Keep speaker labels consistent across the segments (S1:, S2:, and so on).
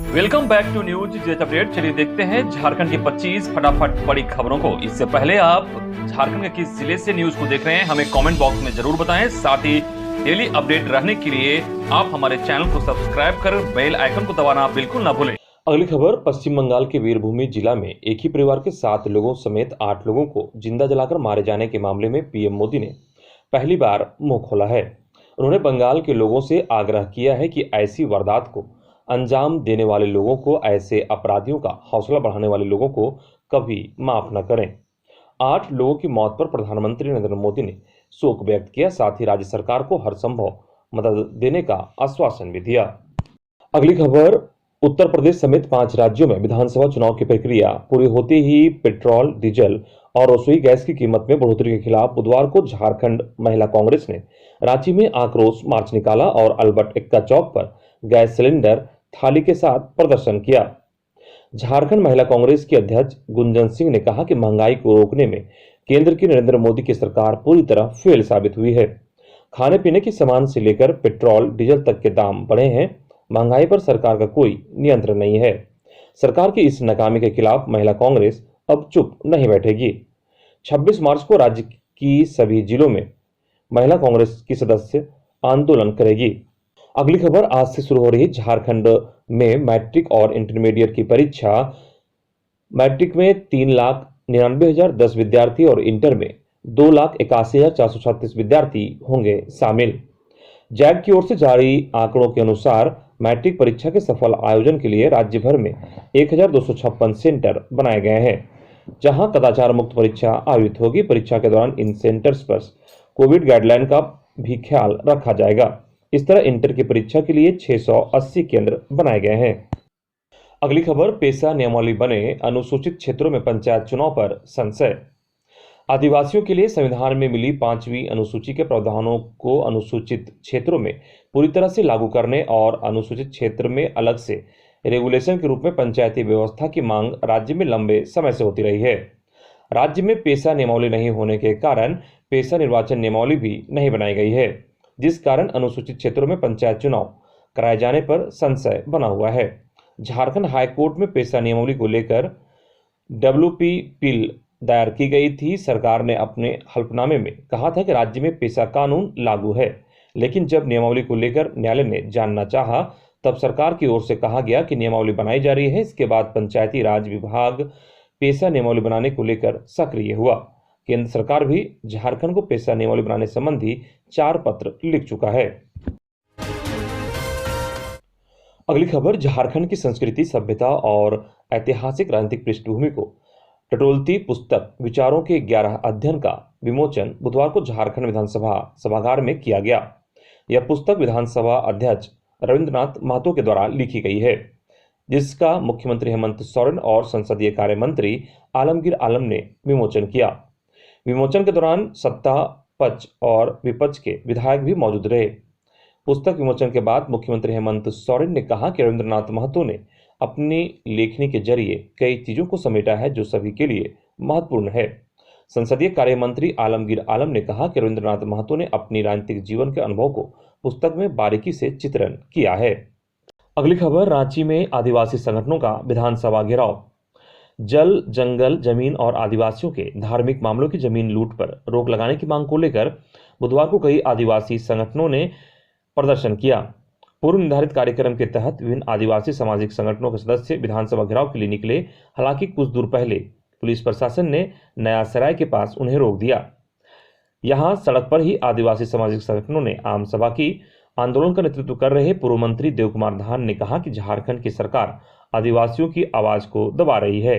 S1: Welcome back to news jet update. चलिए देखते हैं झारखंड की 25 फटाफट बड़ी खबरों को। इससे पहले आप झारखंड के किस जिले से न्यूज को देख रहे हैं हमें कमेंट बॉक्स में जरूर बताएं। साथ ही डेली अपडेट रहने के लिए आप हमारे चैनल को सब्सक्राइब कर बेल आइकन को दबाना बिल्कुल ना भूलें।
S2: अगली खबर, पश्चिम बंगाल के वीरभूमि जिला में एक ही परिवार के 7 लोगों समेत 8 लोगों को जिंदा जलाकर मारे जाने के मामले में पीएम मोदी ने पहली बार मुंह खोला है। उन्होंने बंगाल के लोगों से आग्रह किया है कि ऐसी वारदात को अंजाम देने वाले लोगों को, ऐसे अपराधियों का हौसला बढ़ाने वाले लोगों को कभी माफ न करें। 8 लोगों की मौत पर प्रधानमंत्री नरेंद्र मोदी ने शोक व्यक्त किया, साथ ही राज्य सरकार को हर संभव मदद देने का आश्वासन भी दिया। अगली खबर, उत्तर प्रदेश समेत 5 राज्यों में विधानसभा चुनाव की प्रक्रिया पूरी होते ही पेट्रोल, डीजल और रसोई गैस की कीमत में बढ़ोतरी के खिलाफ बुधवार को झारखंड महिला कांग्रेस ने रांची में आक्रोश मार्च निकाला और अल्बर्ट एक्का चौक पर गैस सिलेंडर थाली के साथ प्रदर्शन किया। झारखंड महिला कांग्रेस की अध्यक्ष गुंजन सिंह ने कहा कि महंगाई को रोकने में केंद्र की नरेंद्र मोदी की सरकार पूरी तरह फेल साबित हुई है। खाने पीने के सामान से लेकर पेट्रोल, डीजल तक के दाम बढ़े हैं। महंगाई पर सरकार का कोई नियंत्रण नहीं है। सरकार की इस नाकामी के खिलाफ महिला कांग्रेस अब चुप नहीं बैठेगी। 26 मार्च को राज्य की सभी जिलों में महिला कांग्रेस की सदस्य आंदोलन करेगी। अगली खबर, आज से शुरू हो रही झारखंड में मैट्रिक और इंटरमीडिएट की परीक्षा। मैट्रिक में 3,99,010 विद्यार्थी और इंटर में 2,81,436 विद्यार्थी होंगे शामिल। जैक की ओर से जारी आंकड़ों के अनुसार मैट्रिक परीक्षा के सफल आयोजन के लिए राज्य भर में 1,256 सेंटर बनाए गए हैं, जहां कदाचार मुक्त परीक्षा आयोजित होगी। परीक्षा के दौरान इन सेंटर्स पर कोविड गाइडलाइन का भी ख्याल रखा जाएगा। इस तरह इंटर की परीक्षा के लिए 680 केंद्र बनाए गए हैं। अगली खबर, पेशा नियमावली बने, अनुसूचित क्षेत्रों में पंचायत चुनाव पर संशय। आदिवासियों के लिए संविधान में मिली 5वीं अनुसूची के प्रावधानों को अनुसूचित क्षेत्रों में पूरी तरह से लागू करने और अनुसूचित क्षेत्र में अलग से रेगुलेशन के रूप में पंचायती व्यवस्था की मांग राज्य में लंबे समय से होती रही है। राज्य में पेशा नियमावली नहीं होने के कारण पेशा निर्वाचन नियमावली भी नहीं बनाई गई है, जिस कारण अनुसूचित क्षेत्रों में पंचायत चुनाव कराए जाने पर संशय बना हुआ है। झारखंड हाईकोर्ट में पेशा नियमावली को लेकर WP दायर की गई थी। सरकार ने अपने हल्फनामे में कहा था कि राज्य में पेशा कानून लागू है, लेकिन जब नियमावली को लेकर न्यायालय ने जानना चाहा तब सरकार की ओर से कहा गया कि नियमावली बनाई जा रही है। इसके बाद पंचायती राज विभाग पेशा नियमावली बनाने को लेकर सक्रिय हुआ। केंद्र सरकार भी झारखंड को पेशा नियमावली बनाने संबंधी 4 पत्र लिख चुका है। अगली खबर, झारखंड की संस्कृति, सभ्यता और ऐतिहासिक राजनीतिक पृष्ठभूमि को टटोलती पुस्तक विचारों के 11 अध्ययन का विमोचन बुधवार को झारखंड विधानसभा सभागार में किया गया। यह पुस्तक विधानसभा अध्यक्ष रविंद्रनाथ महतो के द्वारा लिखी गई है, जिसका मुख्यमंत्री हेमंत सोरेन और संसदीय कार्य मंत्री आलमगीर आलम ने विमोचन किया। विमोचन के दौरान सत्ता पक्ष और विपक्ष के विधायक भी मौजूद रहे। पुस्तक विमोचन के बाद मुख्यमंत्री हेमंत सोरेन ने कहा कि रविंद्रनाथ महतो ने अपनी लेखनी के जरिए कई चीजों को समेटा है जो सभी के लिए महत्वपूर्ण है। संसदीय कार्य मंत्री आलमगीर आलम ने कहा कि रविंद्रनाथ महतो ने अपनी राजनीतिक जीवन के अनुभव को पुस्तक में बारीकी से चित्रण किया है। अगली खबर, रांची में आदिवासी संगठनों का विधानसभा घेराव। जल, जंगल, जमीन और आदिवासियों के धार्मिक मामलों की जमीन लूट पर रोक लगाने की मांग को लेकर बुधवार को कई आदिवासी संगठनों ने प्रदर्शन किया। पूर्व निर्धारित कार्यक्रम के तहत विभिन्न आदिवासी सामाजिक संगठनों के सदस्य विधानसभा घेराव के लिए निकले। हालांकि कुछ दूर पहले पुलिस प्रशासन ने नया सराय के पास उन्हें रोक दिया। यहां सड़क पर ही आदिवासी सामाजिक संगठनों ने आम सभा की। आंदोलन का नेतृत्व कर रहे पूर्व मंत्री देव कुमार धान ने कहा कि झारखंड की सरकार आदिवासियों की आवाज को दबा रही है।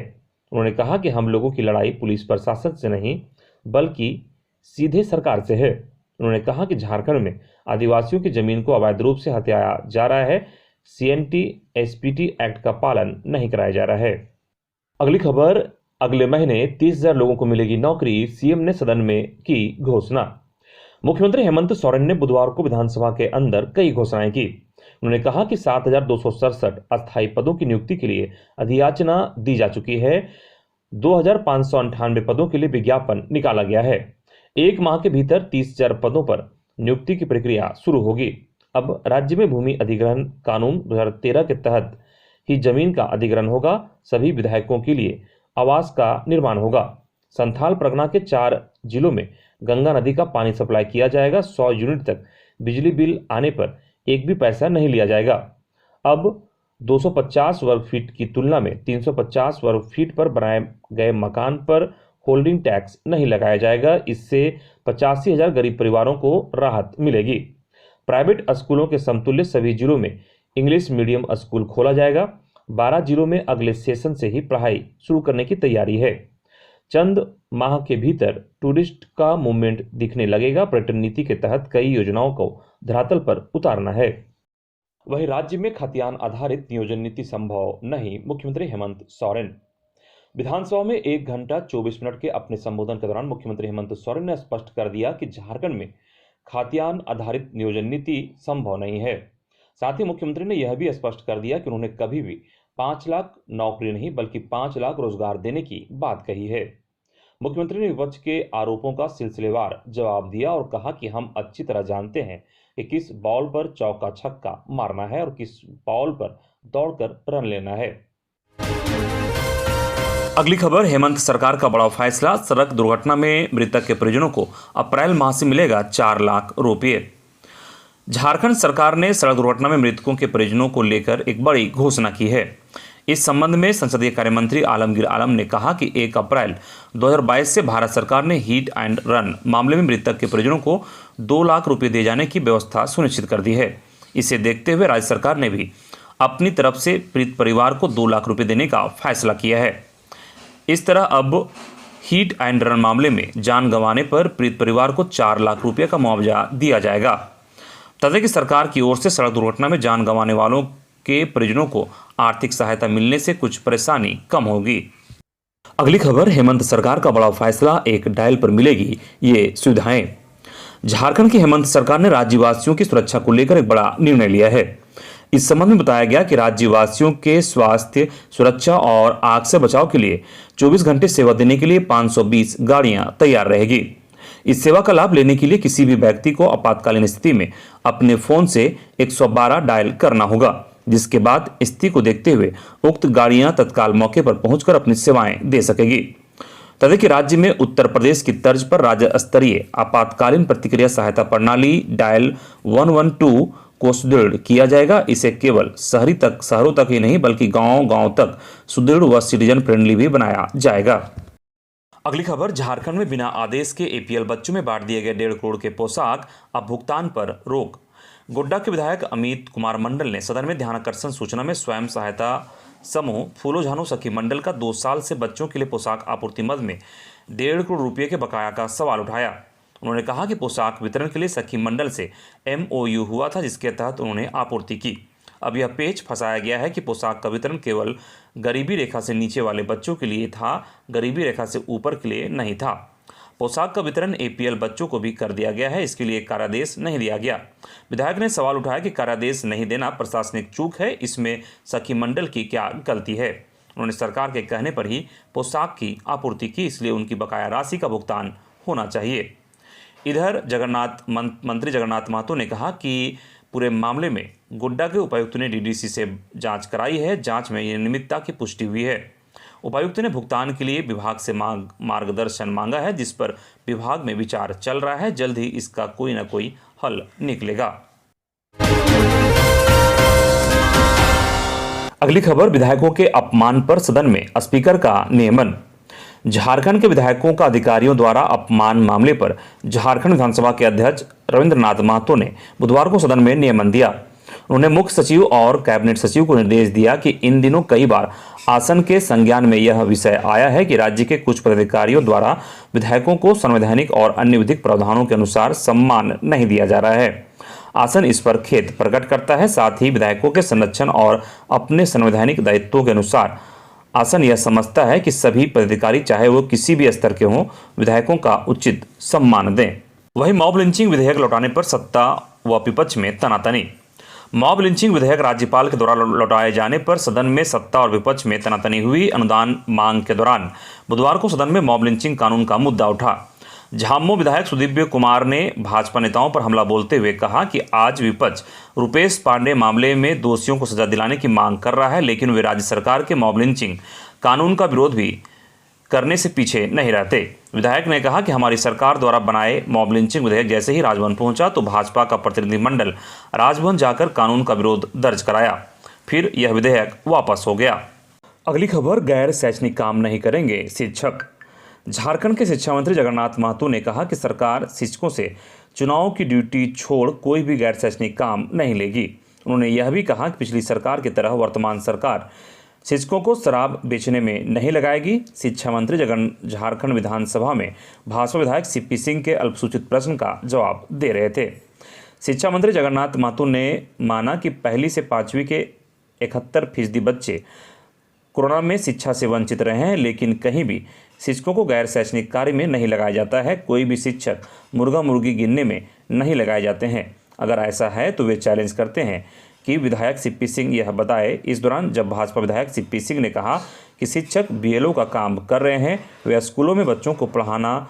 S2: उन्होंने कहा कि हम लोगों की लड़ाई पुलिस प्रशासन से नहीं बल्कि सीधे सरकार से है। उन्होंने कहा कि झारखंड में आदिवासियों की जमीन को अवैध रूप से हथियाया जा रहा है। CNT SPT एक्ट का पालन नहीं कराया जा रहा है। अगली खबर, अगले महीने 30,000 लोगों को मिलेगी नौकरी, सीएम ने सदन में की घोषणा। मुख्यमंत्री हेमंत सोरेन ने बुधवार को विधानसभा के अंदर कई घोषणाएं की। उन्होंने कहा कि 7,267 अस्थायी पदों की नियुक्ति के लिए अधियाचना दी जा चुकी है। 2,598 पदों के लिए विज्ञापन निकाला गया है। 1 माह के भीतर 30,000 पदों पर नियुक्ति की प्रक्रिया शुरू होगी। अब राज्य में भूमि अधिग्रहण कानून 2013 के तहत ही जमीन का अधिग्रहण होगा। सभी विधायकों के लिए आवास का निर्माण होगा। संथाल परगना के 4 जिलों में गंगा नदी का पानी सप्लाई किया जाएगा। 100 यूनिट तक बिजली बिल आने पर एक भी पैसा नहीं लिया जाएगा। अब 250 वर्ग फीट की तुलना में 350 वर्ग फीट पर बनाए गए मकान पर होल्डिंग टैक्स नहीं लगाया जाएगा। इससे 85,000 गरीब परिवारों को राहत मिलेगी। प्राइवेट स्कूलों के समतुल्य सभी जिलों में इंग्लिश मीडियम स्कूल खोला जाएगा। 12 जिलों में अगले सेशन से ही पढ़ाई शुरू करने की तैयारी है। चंद माह के भीतर टूरिस्ट का मूवमेंट दिखने लगेगा। पर्यटन नीति के तहत कई योजनाओं को धरातल पर उतारना है। वहीं राज्य में खाद्यान्न आधारित नियोजन नीति संभव नहीं, मुख्यमंत्री हेमंत सोरेन। विधानसभा में 1 घंटा 24 मिनट के अपने संबोधन के दौरान मुख्यमंत्री हेमंत सोरेन ने स्पष्ट कर दिया कि झारखंड में खाद्यान्न आधारित नियोजन नीति संभव नहीं है। साथ ही मुख्यमंत्री ने यह भी स्पष्ट कर दिया कि उन्होंने कभी भी 5 लाख नौकरी नहीं बल्कि 5 लाख रोजगार देने की बात कही है। मुख्यमंत्री ने विपक्ष के आरोपों का सिलसिलेवार जवाब दिया और कहा कि हम अच्छी तरह जानते हैं कि किस बॉल पर चौका छक्का मारना है और किस बॉल पर दौड़कर रन लेना है।
S1: अगली खबर, हेमंत सरकार का बड़ा फैसला। सड़क दुर्घटना में मृतक के परिजनों को अप्रैल माह से मिलेगा 4 लाख रुपये। झारखंड सरकार ने सड़क दुर्घटना में मृतकों के परिजनों को लेकर एक बड़ी घोषणा की है। इस संबंध में संसदीय कार्य मंत्री आलमगीर आलम ने कहा कि 1 अप्रैल 2022 से भारत सरकार ने हिट एंड रन मामले में मृतक के परिजनों को 2 लाख रुपये दिए जाने की व्यवस्था सुनिश्चित कर दी है। इसे देखते हुए राज्य सरकार ने भी अपनी तरफ से पीड़ित परिवार को 2 लाख रुपये देने का फैसला किया है। इस तरह अब हिट एंड रन मामले में जान गंवाने पर पीड़ित परिवार को 4 लाख रुपये का मुआवजा दिया जाएगा। तथा कि सरकार की ओर से सड़क दुर्घटना में जान गंवाने वालों के परिजनों को आर्थिक सहायता मिलने से कुछ परेशानी कम होगी। अगली खबर, हेमंत सरकार का बड़ा फैसला, एक डायल पर मिलेगी ये सुविधाएं। झारखंड की हेमंत सरकार ने राज्यवासियों की सुरक्षा को लेकर एक बड़ा निर्णय लिया है। इस संबंध में बताया गया कि राज्यवासियों के स्वास्थ्य, सुरक्षा और आग से बचाव के लिए 24 घंटे सेवा देने के लिए 520 गाड़ियां तैयार रहेगी। इस सेवा का लाभ लेने के लिए किसी भी व्यक्ति को आपातकालीन स्थिति में अपने फोन से 112 डायल करना होगा, जिसके बाद स्थिति को देखते हुए उक्त गाड़ियां तत्काल मौके पर पहुंचकर अपनी सेवाएं दे सकेगी। तथा कि राज्य में उत्तर प्रदेश की तर्ज पर राज्य स्तरीय आपातकालीन प्रतिक्रिया सहायता प्रणाली डायल 112 को सुदृढ़ किया जाएगा। इसे केवल शहरों तक ही नहीं बल्कि गांव तक सुदृढ़ व सिटीजन फ्रेंडली भी बनाया जाएगा। अगली खबर, झारखंड में बिना आदेश के APL बच्चों में बांट दिए गए 1.5 करोड़ के पोशाक, अब भुगतान पर रोक। गोड्डा के विधायक अमित कुमार मंडल ने सदन में ध्यानाकर्षण सूचना में स्वयं सहायता समूह फूलो झानो सखी मंडल का 2 साल से बच्चों के लिए पोशाक आपूर्ति मद में 1.5 करोड़ रुपये के बकाया का सवाल उठाया। उन्होंने कहा कि पोशाक वितरण के लिए सखी मंडल से MOU हुआ था, जिसके तहत उन्होंने आपूर्ति की। अब यह पेच फंसाया गया है कि पोशाक का वितरण केवल गरीबी रेखा से नीचे वाले बच्चों के लिए था, गरीबी रेखा से ऊपर के लिए नहीं था। पोशाक का वितरण APL बच्चों को भी कर दिया गया है, इसके लिए कार्यादेश नहीं दिया गया। विधायक ने सवाल उठाया कि कार्यादेश नहीं देना प्रशासनिक चूक है, इसमें सखी मंडल की क्या गलती है। उन्होंने सरकार के कहने पर ही पोशाक की आपूर्ति की, इसलिए उनकी बकाया राशि का भुगतान होना चाहिए। इधर मंत्री जगन्नाथ महतो ने कहा कि पूरे मामले में गोड्डा के उपायुक्त ने DDC से जांच कराई है। जांच में अनियमितता की पुष्टि हुई है। उपायुक्त ने भुगतान के लिए विभाग से मार्गदर्शन मांगा है, जिस पर विभाग में विचार चल रहा है। जल्द ही इसका कोई न कोई हल निकलेगा। अगली खबर, विधायकों के अपमान पर सदन में स्पीकर का नियमन। झारखंड के विधायकों का अधिकारियों द्वारा अपमान मामले पर झारखंड विधानसभा के अध्यक्ष रविंद्रनाथ महतो ने बुधवार को सदन में नियमन दिया। उन्होंने मुख्य सचिव और कैबिनेट सचिव को निर्देश दिया कि इन दिनों कई बार आसन के संज्ञान में यह विषय आया है कि राज्य के कुछ पदाधिकारियों द्वारा विधायकों को संवैधानिक और अन्य विधिक प्रावधानों के अनुसार सम्मान नहीं दिया जा रहा है। आसन इस पर खेद प्रकट करता है। साथ ही विधायकों के संरक्षण और अपने संवैधानिक दायित्वों के अनुसार आसन यह समझता है कि सभी पदाधिकारी चाहे वो किसी भी स्तर के हों, विधायकों का उचित सम्मान दें। वहीं मॉब लिंचिंग विधेयक लौटाने पर सत्ता व विपक्ष में तनातनी। मॉब लिंचिंग विधेयक राज्यपाल के द्वारा लौटाए जाने पर सदन में सत्ता और विपक्ष में तनातनी हुई। अनुदान मांग के दौरान बुधवार को सदन में मॉब लिंचिंग कानून का मुद्दा उठा। झामुमो विधायक सुदीव्य कुमार ने भाजपा नेताओं पर हमला बोलते हुए कहा कि आज विपक्ष रुपेश पांडे मामले में दोषियों को सजा दिलाने की मांग कर रहा है, लेकिन वे राज्य सरकार के मॉब लिंचिंग कानून का विरोध भी करने से पीछे नहीं रहते। विधायक ने कहा कि हमारी सरकार द्वारा बनाए मॉब लिंचिंग विधेयक जैसे ही राजभवन पहुंचा तो भाजपा का प्रतिनिधिमंडल राजभवन जाकर कानून का विरोध दर्ज कराया, फिर यह विधेयक वापस हो गया। अगली खबर, गैर शैक्षणिक काम नहीं करेंगे शिक्षक। झारखंड के शिक्षा मंत्री जगन्नाथ महतो ने कहा कि सरकार शिक्षकों से चुनाव की ड्यूटी छोड़ कोई भी गैर शैक्षणिक काम नहीं लेगी। उन्होंने यह भी कहा कि पिछली सरकार की तरह वर्तमान सरकार शिक्षकों को शराब बेचने में नहीं लगाएगी। शिक्षा मंत्री झारखंड विधानसभा में भाजपा विधायक सीपी सिंह के अल्पसूचित प्रश्न का जवाब दे रहे थे। शिक्षा मंत्री जगन्नाथ महतो ने माना कि पहली से 5वीं के 71% बच्चे कोरोना में शिक्षा से वंचित रहे हैं, लेकिन कहीं भी शिक्षकों को गैर शैक्षणिक कार्य में नहीं लगाया जाता है। कोई भी शिक्षक मुर्गा मुर्गी गिनने में नहीं लगाए जाते हैं। अगर ऐसा है तो वे चैलेंज करते हैं कि विधायक सीपी सिंह यह बताए। इस दौरान जब भाजपा विधायक सीपी सिंह ने कहा कि शिक्षक बीएलओ का काम कर रहे हैं, वे स्कूलों में बच्चों को पढ़ाना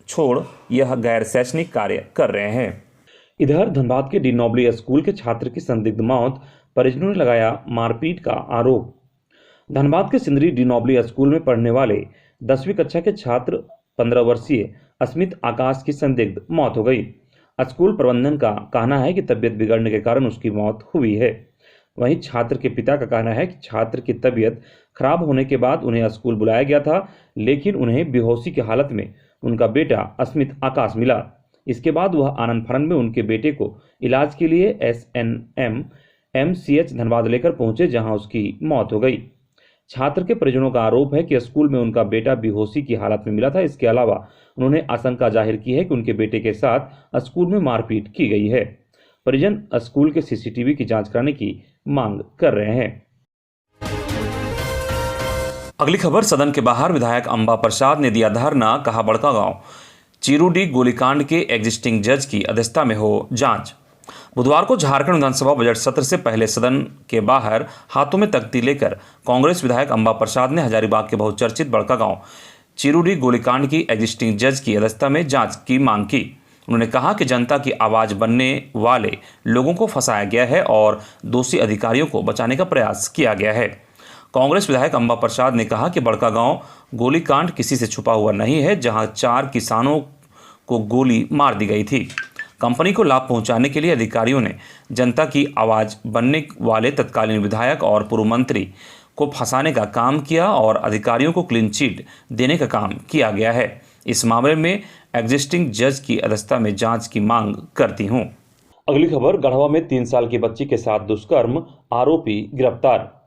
S1: छोड़ यह गैर शैक्षणिक कार्य कर रहे हैं।
S2: इधर धनबाद के डी नोबली स्कूल के छात्र की संदिग्ध मौत, परिजनों ने लगाया मारपीट का आरोप। धनबाद के सिंदरी डी नोबली स्कूल में पढ़ने वाले 10वीं कक्षा के छात्र 15 वर्षीय अस्मित आकाश की संदिग्ध मौत हो गई। स्कूल प्रबंधन का कहना है कि तबीयत बिगड़ने के कारण उसकी मौत हुई है। वहीं छात्र के पिता का कहना है कि छात्र की तबीयत खराब होने के बाद उन्हें स्कूल बुलाया गया था, लेकिन उन्हें बेहोशी की हालत में उनका बेटा अस्मित आकाश मिला। इसके बाद वह आनंद फानंद में उनके बेटे को इलाज के लिए SNM-MCH धनबाद लेकर पहुंचे, जहां उसकी मौत हो गई। छात्र के परिजनों का आरोप है कि स्कूल में उनका बेटा बेहोशी की हालत में मिला था। इसके अलावा उन्होंने आशंका जाहिर की है कि उनके बेटे के साथ स्कूल में मारपीट की गई है। परिजन स्कूल के सीसीटीवी की जांच कराने की मांग कर रहे हैं।
S1: अगली खबर, सदन के बाहर विधायक अंबा प्रसाद ने दिया धरना, कहा बड़कागांव चिरूडी गोलीकांड के एग्जिस्टिंग जज की अध्यक्षता में हो जांच। बुधवार को झारखंड विधानसभा बजट सत्र से पहले सदन के बाहर हाथों में तख्ती लेकर कांग्रेस विधायक अंबा प्रसाद ने हजारीबाग के बहुचर्चित बड़कागांव चिरूडी गोलीकांड की एग्जिस्टिंग जज की अध्यक्षता में जांच की मांग की। उन्होंने कहा कि जनता की आवाज बनने वाले लोगों को फंसाया गया है और दोषी अधिकारियों को बचाने का प्रयास किया गया है। कांग्रेस विधायक अंबा प्रसाद ने कहा कि बड़कागांव गोलीकांड किसी से छुपा हुआ नहीं है, जहां 4 किसानों को गोली मार दी गई थी। कंपनी को लाभ पहुंचाने के लिए अधिकारियों ने जनता की आवाज बनने वाले तत्कालीन विधायक और पूर्व मंत्री को फंसाने का काम किया और अधिकारियों को क्लीन चिट देने का काम किया गया है। इस मामले में एग्जिस्टिंग जज की अध्यक्षता में जांच की मांग करती हूं।
S2: अगली खबर, गढ़वा में 3 साल की बच्ची के साथ दुष्कर्म, आरोपी गिरफ्तार।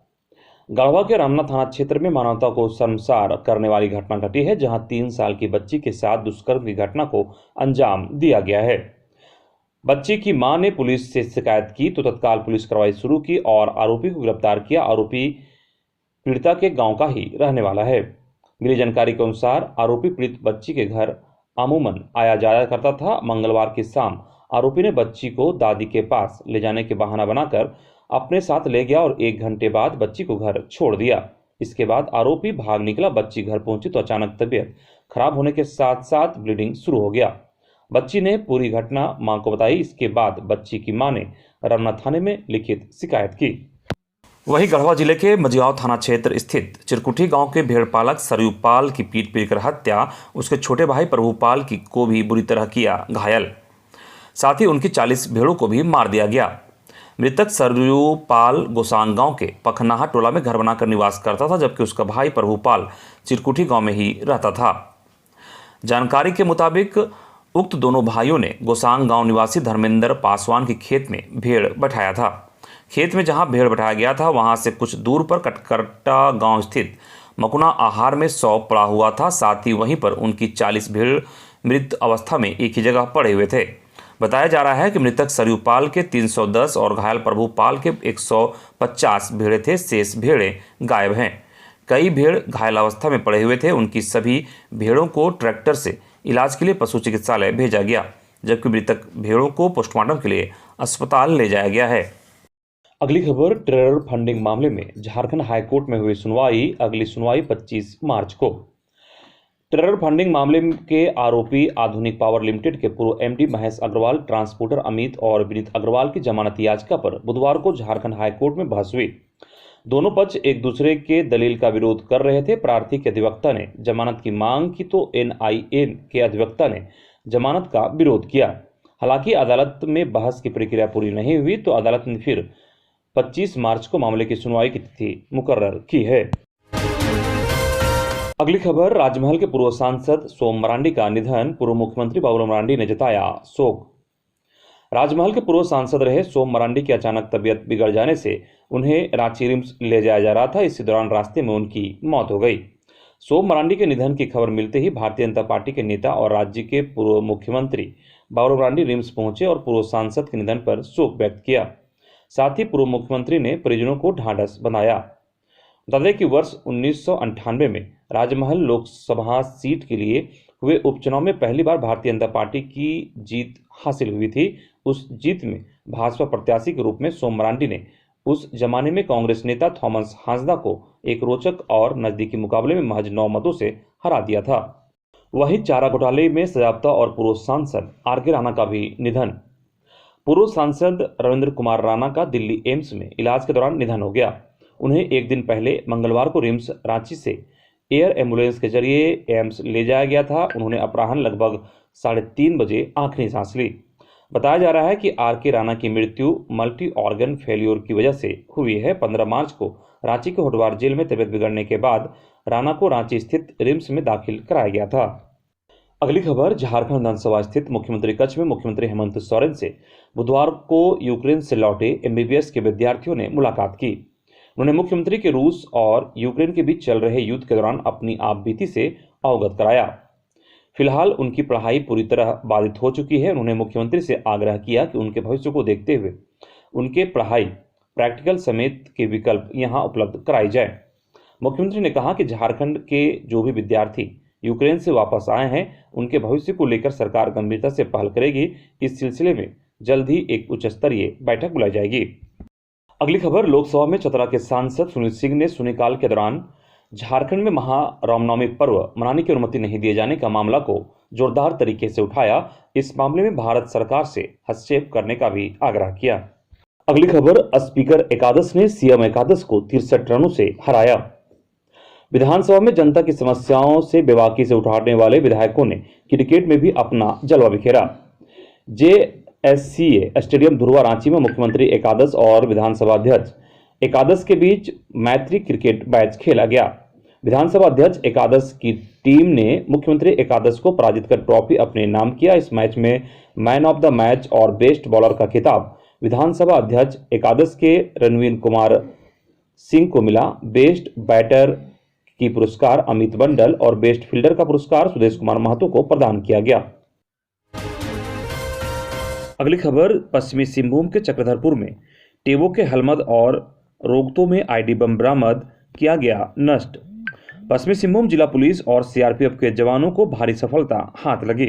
S2: गढ़वा के रामना थाना क्षेत्र में मानवता को शर्मसार करने वाली घटना घटी है, जहां 3 साल की बच्ची के साथ दुष्कर्म की घटना को अंजाम दिया गया है। बच्ची की मां ने पुलिस से शिकायत की तो तत्काल पुलिस कार्रवाई शुरू की और आरोपी को गिरफ्तार किया। आरोपी पीड़िता के गांव का ही रहने वाला है। मिली जानकारी के अनुसार आरोपी पीड़ित बच्ची के घर अमूमन आया जाया करता था। मंगलवार की शाम आरोपी ने बच्ची को दादी के पास ले जाने के बहाना बनाकर अपने साथ ले गया और 1 घंटे बाद बच्ची को घर छोड़ दिया। इसके बाद आरोपी भाग निकला। बच्ची घर पहुंची तो अचानक तबीयत खराब होने के साथ साथ ब्लीडिंग शुरू हो गया। बच्ची ने पूरी घटना मां को बताई। इसके बाद बच्ची की मां ने रमना थाने में लिखित शिकायत की।
S1: वहीं गढ़वा जिले के मझिगांव थाना क्षेत्र स्थित चिरकुटी गांव के भेड़पालक सरयूपाल की पीट पीटकर हत्या, उसके छोटे भाई प्रभुपाल को भी बुरी तरह किया घायल, साथ ही उनकी 40 भेड़ों को भी मार दिया गया। मृतक सरयूपाल गोसांग गांव के पखनाहा टोला में घर बनाकर निवास करता था, जबकि उसका भाई प्रभुपाल चिरकुटी गांव में ही रहता था। जानकारी के मुताबिक उक्त दोनों भाइयों ने गोसांग गांव निवासी धर्मेंद्र पासवान के खेत में भेड़ बैठाया था। खेत में जहां भेड़ बैठाया गया था वहां से कुछ दूर पर कटकट्टा गांव स्थित मकुना आहार में 100 पड़ा हुआ था। साथ ही वहीं पर उनकी 40 भेड़ मृत अवस्था में एक ही जगह पड़े हुए थे। बताया जा रहा है कि मृतक सरयूपाल के 310 और घायल प्रभुपाल के 150 भेड़े थे। शेष भेड़ें गायब हैं। कई भेड़ घायल अवस्था में पड़े हुए थे। उनकी सभी भेड़ों को ट्रैक्टर से इलाज के लिए पशु चिकित्सालय भेजा गया, जबकि मृतक भेड़ों को पोस्टमार्टम के लिए अस्पताल ले जाया गया है।
S2: अगली खबर, टेरर फंडिंग मामले में झारखंड हाईकोर्ट में हुई सुनवाई। अगली सुनवाई 25 मार्च को। टेरर फंडिंग मामले के आरोपी आधुनिक पावर लिमिटेड के पूर्व एमडी महेश अग्रवाल, ट्रांसपोर्टर अमित और विनीत अग्रवाल की जमानत याचिका पर बुधवार को झारखंड हाईकोर्ट में बहस हुई। दोनों पक्ष एक दूसरे के दलील का विरोध कर रहे थे। प्रार्थी के अधिवक्ता ने जमानत की मांग की तो एनआईए के अधिवक्ता ने जमानत का विरोध किया। हालांकि अदालत में बहस की प्रक्रिया पूरी नहीं हुई तो अदालत ने फिर 25 मार्च को मामले की सुनवाई की तिथि मुकर्रर की है। अगली खबर, राजमहल के पूर्व सांसद सोम मरांडी का निधन, पूर्व मुख्यमंत्री बाबूलाल मरांडी ने जताया शोक। राजमहल के पूर्व सांसद रहे सोम मरांडी की अचानक तबीयत बिगड़ जाने से उन्हें रांची रिम्स ले जाया जा रहा था। इसी दौरान रास्ते में उनकी मौत हो गई। सोम मरांडी के निधन की खबर मिलते ही भारतीय जनता पार्टी के नेता और राज्य के पूर्व मुख्यमंत्री बाबूलाल मरांडी रिम्स पहुंचे और पूर्व सांसद के निधन पर शोक व्यक्त किया। साथ ही पूर्व मुख्यमंत्री ने परिजनों को ढांढस बंधाया। बता दें कि वर्ष 1998 में राजमहल लोकसभा सीट के लिए हुए उपचुनाव में पहली बार भारतीय जनता पार्टी की जीत हासिल हुई थी। उस जीत में भाजपा प्रत्याशी के रूप में सोम मरांडी ने उस जमाने में कांग्रेस नेता थॉमस हांसदा को एक रोचक और नजदीकी मुकाबले में महज 9 मतों से हरा दिया था। वहीं चारा घोटाले में सजायाफ्ता और पूर्व सांसद आर.के. राणा का भी निधन। पूर्व सांसद रविंद्र कुमार राणा का दिल्ली एम्स में इलाज के दौरान निधन हो गया। उन्हें एक दिन पहले मंगलवार को रिम्स रांची से एयर एम्बुलेंस के जरिए एम्स ले जाया गया था। उन्होंने अपराह्न लगभग 3:30 बजे आखिरी सांस ली। बताया जा रहा है कि आर.के. राणा की मृत्यु मल्टी ऑर्गन फेल्योर की वजह से हुई है। 15 मार्च को रांची के होटवार जेल में तबियत बिगड़ने के बाद राणा को रांची स्थित रिम्स में दाखिल कराया गया था। अगली खबर, झारखंड विधानसभा स्थित मुख्यमंत्री कक्ष में मुख्यमंत्री हेमंत सोरेन से बुधवार को यूक्रेन से लौटे एमबीबीएस के विद्यार्थियों ने मुलाकात की। उन्होंने मुख्यमंत्री के रूस और यूक्रेन के बीच चल रहे युद्ध के दौरान अपनी आपबीती से अवगत कराया। फिलहाल उनकी पढ़ाई पूरी तरह बाधित हो चुकी है। उन्होंने मुख्यमंत्री से आग्रह किया कि उनके भविष्य को देखते हुए उनके पढ़ाई प्रैक्टिकल समेत के विकल्प यहां उपलब्ध कराए जाए। मुख्यमंत्री ने कहा कि झारखंड के जो भी विद्यार्थी यूक्रेन से वापस आए हैं उनके भविष्य को लेकर सरकार गंभीरता से पहल करेगी। इस सिलसिले में जल्द ही एक उच्च स्तरीय बैठक बुलाई जाएगी। अगली खबर, लोकसभा में चतरा के सांसद सुनील सिंह ने शून्यकाल के दौरान झारखंड में महारामनवमी पर्व मनाने की अनुमति नहीं दिए जाने का मामला को जोरदार तरीके से उठाया। इस मामले में भारत सरकार से हस्तक्षेप करने का भी आग्रह किया। अगली खबर, स्पीकर एकादश ने सीएम एकादश को 63 रनों से हराया। विधानसभा में जनता की समस्याओं से बेबाकी से उठाने वाले विधायकों ने क्रिकेट में भी अपना जलवा बिखेरा। जेएससीए स्टेडियम धुरवा रांची में मुख्यमंत्री एकादश और विधानसभा अध्यक्ष एकादश के बीच मैत्री क्रिकेट मैच खेला गया। विधानसभा अध्यक्ष एकादश की टीम ने मुख्यमंत्री एकादश को पराजित कर ट्रॉफी अपने नाम किया। इस मैच में मैन ऑफ द मैच और बेस्ट बॉलर का खिताब विधानसभा अध्यक्ष एकादश के रणवीर कुमार सिंह को मिला। बेस्ट बैटर की पुरस्कार अमित बंडल और बेस्ट फील्डर का पुरस्कार सुदेश कुमार महतो को प्रदान किया गया। अगली खबर, पश्चिमी सिंहभूम के चक्रधरपुर में टेबो के हलमद और रोगतों में आईडी बम बरामद किया गया नष्ट। पश्चिमी सिंहभूम जिला पुलिस और सीआरपीएफ के जवानों को भारी सफलता हाथ लगी।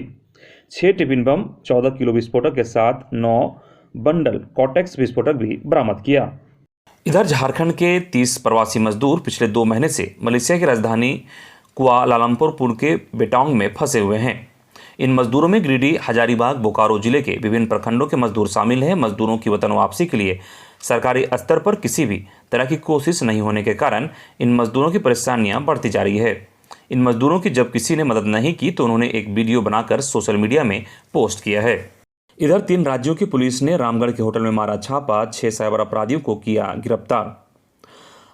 S2: 6 टिफिन बम, 14 किलो विस्फोटक के साथ 9 बंडल कॉटेक्स विस्फोटक भी बरामद किया। इधर झारखंड के 30 प्रवासी मजदूर पिछले 2 महीने से मलेशिया की राजधानी कुआलालंपुर के बेटोंग में फंसे हुए हैं। इन मजदूरों में गिरिडीह, हजारीबाग, बोकारो जिले के विभिन्न प्रखंडों के मजदूर शामिल हैं। मजदूरों की वतन वापसी के लिए सरकारी स्तर पर किसी भी तरह की कोशिश नहीं होने के कारण इन मजदूरों की परेशानियां बढ़ती जा रही है। इन मजदूरों की जब किसी ने मदद नहीं की तो उन्होंने एक वीडियो बनाकर सोशल मीडिया में पोस्ट किया है। इधर 3 राज्यों की पुलिस ने रामगढ़ के होटल में मारा छापा, 6 साइबर अपराधियों को किया गिरफ्तार।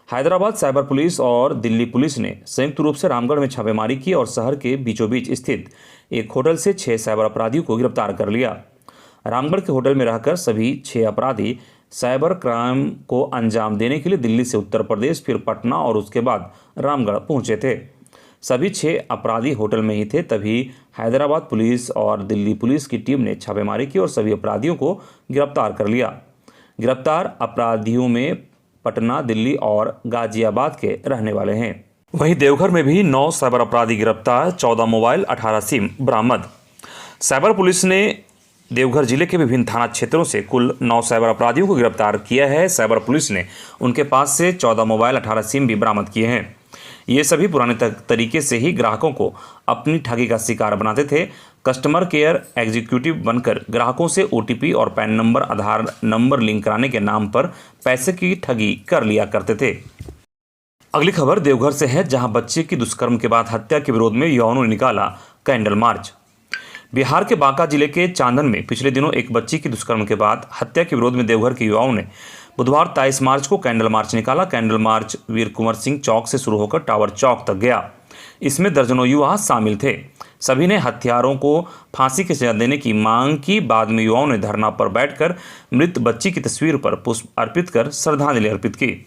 S2: हैदराबाद साइबर पुलिस और दिल्ली पुलिस ने संयुक्त रूप से रामगढ़ में छापेमारी की और शहर के बीचों बीच स्थित एक होटल से 6 साइबर अपराधियों को गिरफ्तार कर लिया। रामगढ़ के होटल में रहकर सभी 6 अपराधी साइबर क्राइम को अंजाम देने के लिए दिल्ली से उत्तर प्रदेश, फिर पटना और उसके बाद रामगढ़ पहुंचे थे। सभी 6 अपराधी होटल में ही थे। तभी हैदराबाद पुलिस और दिल्ली पुलिस की टीम ने छापेमारी की और सभी अपराधियों को गिरफ्तार कर लिया। गिरफ्तार अपराधियों में पटना, दिल्ली और गाजियाबाद के रहने वाले हैं। वहीं देवघर में भी 9 साइबर अपराधी गिरफ्तार, 14 मोबाइल, 18 सिम बरामद। साइबर पुलिस ने देवघर जिले के विभिन्न थाना क्षेत्रों से कुल 9 साइबर अपराधियों को गिरफ्तार किया है। साइबर पुलिस ने उनके पास से 14 मोबाइल, 18 सिम भी बरामद किए हैं।
S1: ये सभी पुराने तरीके से ही ग्राहकों को अपनी ठगी का शिकार बनाते थे। कस्टमर केयर एग्जीक्यूटिव बनकर ग्राहकों से OTP और पैन नंबर, आधार नंबर लिंक कराने के नाम पर पैसे की ठगी कर लिया करते थे। अगली खबर देवघर से है, जहां बच्चे की दुष्कर्म के बाद हत्या के विरोध में युवाओं ने निकाला कैंडल मार्च। बिहार के बांका जिले के चांदन में पिछले दिनों एक बच्ची की दुष्कर्म के बाद हत्या के विरोध में देवघर के युवाओं ने बुधवार 23 मार्च को कैंडल मार्च निकाला। कैंडल मार्च वीर कुंवर सिंह चौक से शुरू होकर टावर चौक तक गया। इसमें दर्जनों युवा शामिल थे। सभी ने हत्यारों को फांसी की सजा देने की मांग की। बाद में युवाओं ने धरना पर बैठकर मृत बच्ची की तस्वीर पर पुष्प अर्पित कर श्रद्धांजलि अर्पित की।